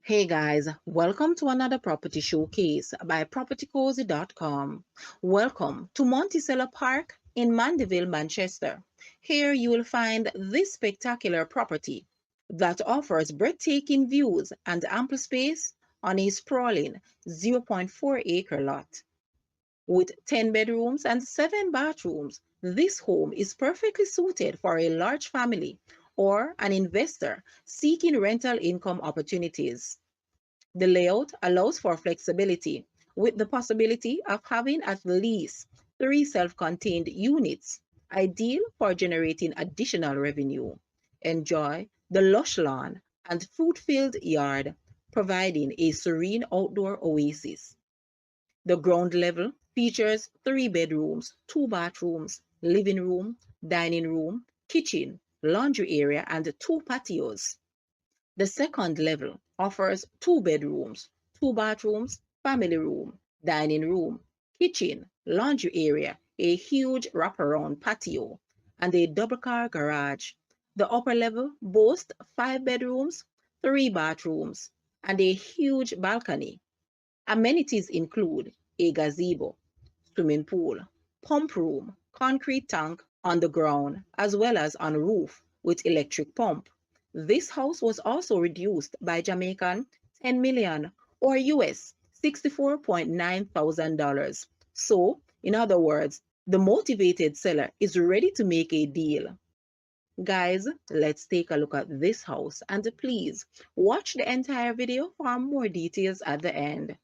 Hey guys, welcome to another property showcase by propertycozy.com. Welcome to Monticello Park in Mandeville, Manchester. Here you will find this spectacular property that offers breathtaking views and ample space on a sprawling 0.4-acre lot. With 10 bedrooms and 7 bathrooms, this home is perfectly suited for a large family or an investor seeking rental income opportunities. The layout allows for flexibility, with the possibility of having at least 3 self-contained units, ideal for generating additional revenue. Enjoy the lush lawn and fruit-filled yard, providing a serene outdoor oasis. The ground level features 3 bedrooms, 2 bathrooms, living room, dining room, kitchen, laundry area, and 2 patios. The second level offers 2 bedrooms, 2 bathrooms, family room, dining room, kitchen, laundry area, a huge wraparound patio, and a double car garage. The upper level boasts 5 bedrooms, 3 bathrooms, and a huge balcony. Amenities include a gazebo, swimming pool, pump room, concrete tank on the ground, as well as on roof with electric pump. This house was also reduced by Jamaican 10 million or US $64,900. So, in other words, the motivated seller is ready to make a deal. Guys, let's take a look at this house and please watch the entire video for more details at the end.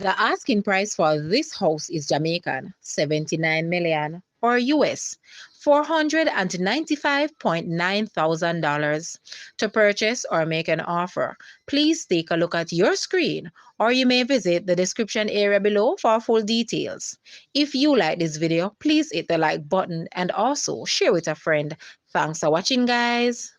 The asking price for this house is Jamaican 79 million or US $495.9 thousand. To purchase or make an offer, please take a look at your screen or you may visit the description area below for full details. If you like this video, please hit the like button and also share with a friend. Thanks for watching, guys.